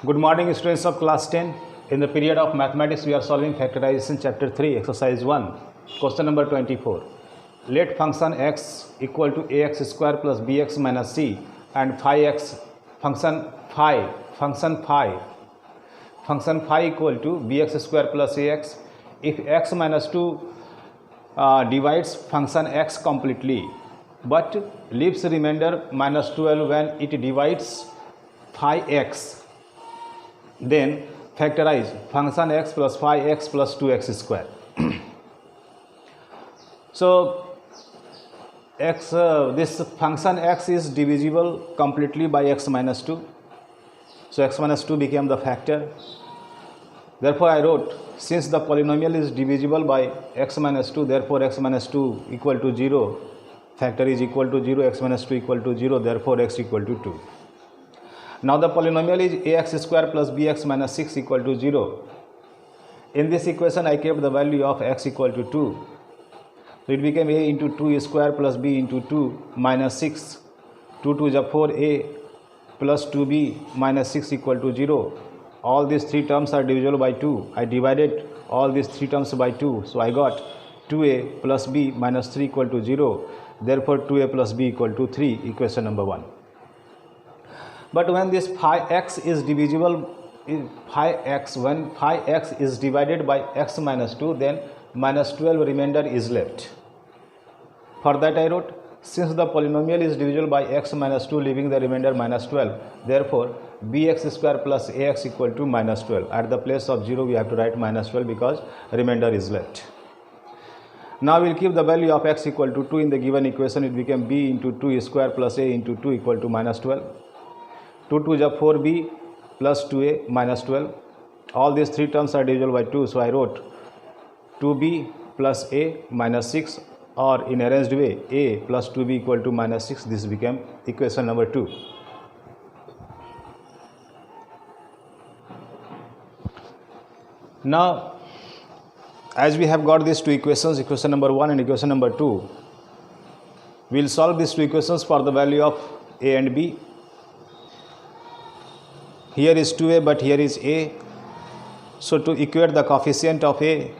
Good morning, students of class 10. In the period of mathematics, we are solving factorization chapter 3, exercise 1, question number 24. Let function x equal to ax square plus bx minus c and phi x function phi equal to bx square plus ax if x minus 2 divides function x completely but leaves remainder minus 12 when it divides phi x, then factorize function x plus phi x plus 2x square. So this function x is divisible completely by x minus 2. So x minus 2 became the factor. Therefore I wrote, since the polynomial is divisible by x minus 2, therefore x minus 2 equal to 0, factor is equal to 0, x minus 2 equal to 0, therefore x equal to 2. Now the polynomial is ax square plus bx minus 6 equal to 0. In this equation I kept the value of x equal to 2. So it became a into 2 square plus b into 2 minus 6. 2 to the 4a plus 2b minus 6 equal to 0. All these three terms are divisible by 2. I divided all these three terms by 2. So I got 2a plus b minus 3 equal to 0. Therefore 2a plus b equal to 3, equation number 1. But when this phi x is divisible, when phi x is divided by x minus 2, then minus 12 remainder is left. For that I wrote, since the polynomial is divisible by x minus 2 leaving the remainder minus 12, therefore bx square plus ax equal to minus 12. At the place of 0 we have to write minus 12 because remainder is left. Now we will keep the value of x equal to 2 in the given equation. It became b into 2 square plus a into 2 equal to minus 12. 2 to the 4b plus 2a minus 12. All these three terms are divisible by 2, so I wrote 2b plus a minus 6, or in arranged way a plus 2b equal to minus 6. This became equation number 2. Now as we have got these two equations, equation number 1 and equation number 2, we will solve these two equations for the value of a and b. Here is 2a but here is a. So to equate the coefficient of a,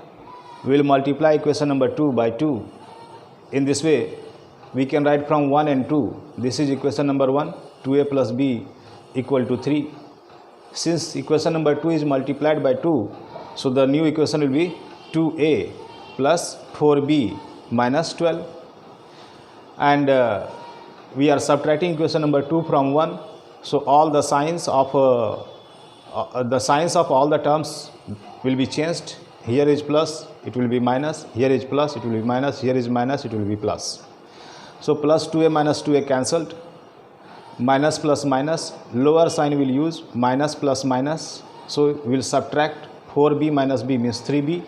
we will multiply equation number 2 by 2. In this way we can write from 1 and 2. This is equation number 1, 2a plus b equal to 3. Since equation number 2 is multiplied by 2, so the new equation will be 2a plus 4b minus 12. And we are subtracting equation number 2 from 1. So all the signs of all the terms will be changed. Here is plus, it will be minus. Here is plus, it will be minus. Here is minus, it will be plus. So plus 2a minus 2a cancelled. Minus plus minus. Lower sign will use minus plus minus. So we will subtract 4b minus b means 3b.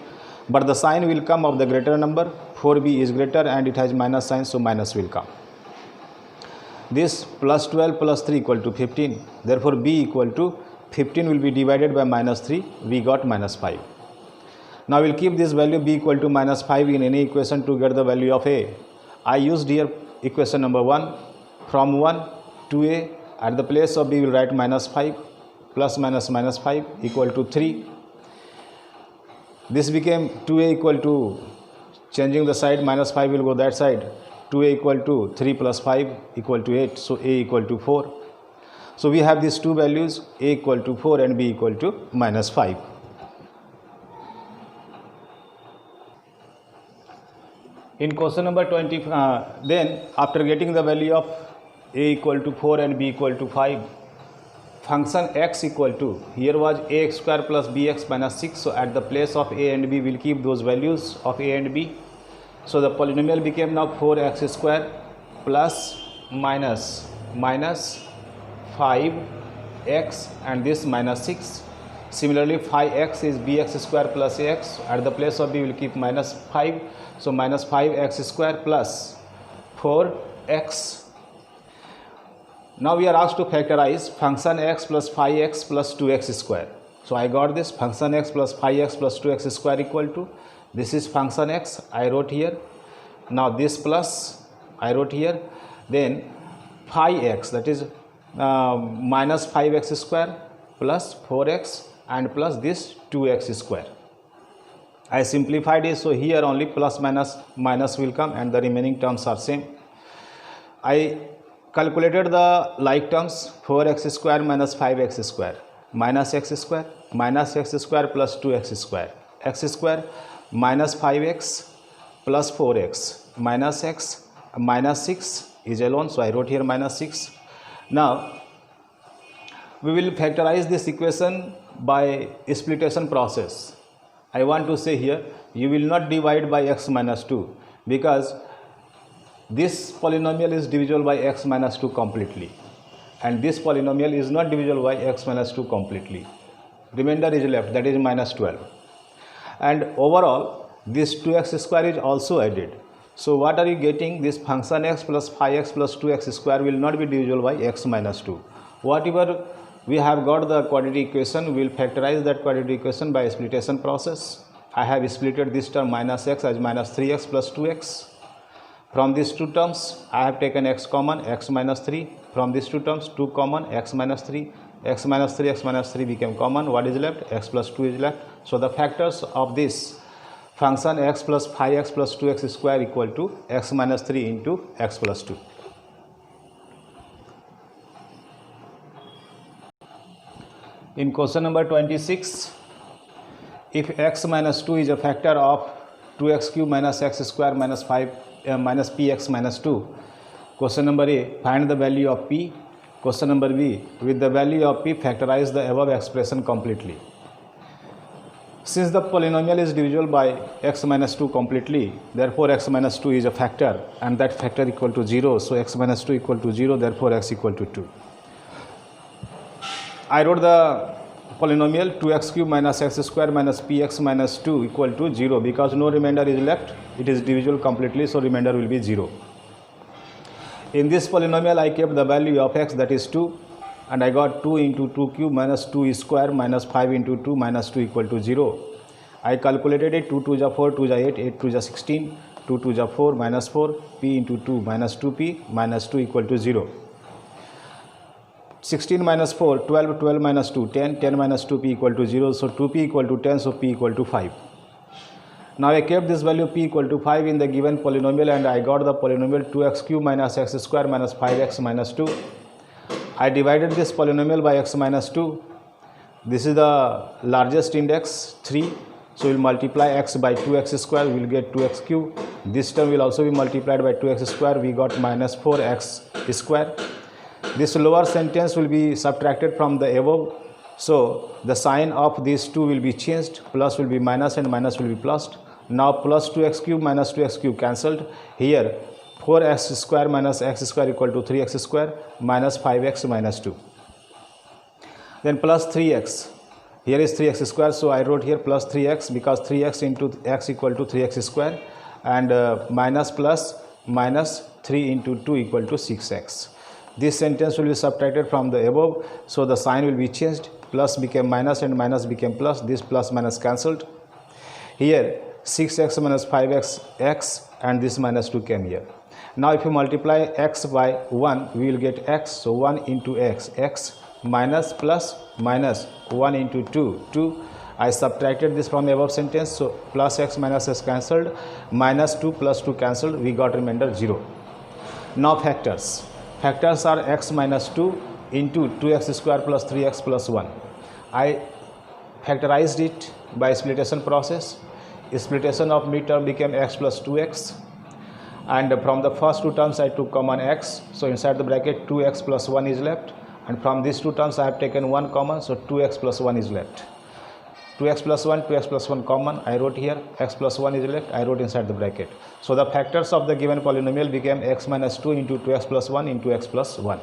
But the sign will come of the greater number. 4b is greater and it has minus sign, so minus will come. This plus 12 plus 3 equal to 15. Therefore b equal to 15 will be divided by minus 3. We got minus 5. Now we will keep this value b equal to minus 5 in any equation to get the value of a. I used here equation number 1. From 1 to a, at the place of b we will write minus 5 plus minus minus 5 equal to 3. This became 2a equal to, changing the side, minus 5 will go that side. 2a equal to 3 plus 5 equal to 8. So a equal to 4. So we have these two values, a equal to 4 and b equal to minus 5. In question number 20, then after getting the value of a equal to 4 and b equal to 5, function x equal to, here was ax square plus bx minus 6. So at the place of a and b we will keep those values of a and b. So the polynomial became now 4x square plus minus 5x and this minus 6. Similarly phi x is bx square plus ax. At the place of b we will keep minus 5. So minus 5x square plus 4x. Now we are asked to factorize function x plus phi x plus 2x square. So I got this function x plus phi x plus 2x square equal to, this is function x, I wrote here. Now this plus I wrote here. Then phi x, that is minus 5x square plus 4x and plus this 2x square. I simplified it, so here only plus minus will come and the remaining terms are same. I calculated the like terms, 4x square minus 5x square minus x square plus 2x square, x square minus 5x plus 4x minus x minus 6 is alone, so I wrote here minus 6. Now we will factorize this equation by splitation process. I want to say here, you will not divide by x minus 2 because this polynomial is divisible by x minus 2 completely and this polynomial is not divisible by x minus 2 completely. Remainder is left, that is minus 12. And overall this 2x square is also added. So what are you getting? This function x plus 5x plus 2x square will not be divisible by x minus 2. Whatever we have got the quadratic equation, we will factorize that quadratic equation by splitation process. I have splitted this term minus x as minus 3x plus 2x. From these two terms, I have taken x common, x minus 3. From these two terms, 2 common, x minus 3. X minus 3, x minus 3 became common. What is left? X plus 2 is left. So the factors of this function x plus 5x plus 2x square equal to x minus 3 into x plus 2. In question number 26, if x minus 2 is a factor of 2x cube minus x square minus 5 minus px minus 2, question number A, find the value of p. Question number B, with the value of p, factorize the above expression completely. Since the polynomial is divisible by x minus 2 completely, therefore x minus 2 is a factor and that factor equal to 0. So x minus 2 equal to 0, therefore x equal to 2. I wrote the polynomial 2x cube minus x square minus px minus 2 equal to 0 because no remainder is left. It is divisible completely, so remainder will be 0. In this polynomial, I kept the value of x, that is 2, and I got 2 into 2 cube minus 2 square minus 5 into 2 minus 2 equal to 0. I calculated it, 2 2 is 4, 2 is 8, 8 2 is 16, 2 2 is 4 minus 4, p into 2 minus 2p minus 2 equal to 0. 16 minus 4, 12, 12 minus 2, 10, 10 minus 2p equal to 0, so 2p equal to 10, so p equal to 5. Now I kept this value p equal to 5 in the given polynomial and I got the polynomial 2x cube minus x square minus 5x minus 2. I divided this polynomial by x minus 2. This is the largest index 3, so we will multiply x by 2x square, we will get 2x cube. This term will also be multiplied by 2x square, we got minus 4x square. This lower sentence will be subtracted from the above, so the sign of these two will be changed, plus will be minus and minus will be plus. Now plus 2x cube minus 2x cube cancelled. Here 4x square minus x square equal to 3x square minus 5x minus 2. Then plus 3x. Here is 3x square, so I wrote here plus 3x because 3x into x equal to 3x square and minus plus minus 3 into 2 equal to 6x. This sentence will be subtracted from the above, so the sign will be changed. Plus became minus and minus became plus. This plus minus cancelled. Here 6x minus 5x x and this minus 2 came here. Now if you multiply x by 1, we will get x, so 1 into x, x minus plus minus 1 into 2, 2. I subtracted this from above sentence, so plus x minus x cancelled, minus 2 plus 2 cancelled, we got remainder 0. Now factors. Factors are x minus 2 into 2x square plus 3x plus 1. I factorized it by splitation process. Splitation of mid term became x plus 2x, and from the first two terms I took common x, so inside the bracket 2x plus 1 is left, and from these two terms I have taken 1 common, so 2x plus 1 is left. 2x plus 1, 2x plus 1 common, I wrote here, x plus 1 is left, I wrote inside the bracket. So the factors of the given polynomial became x minus 2 into 2x plus 1 into x plus 1.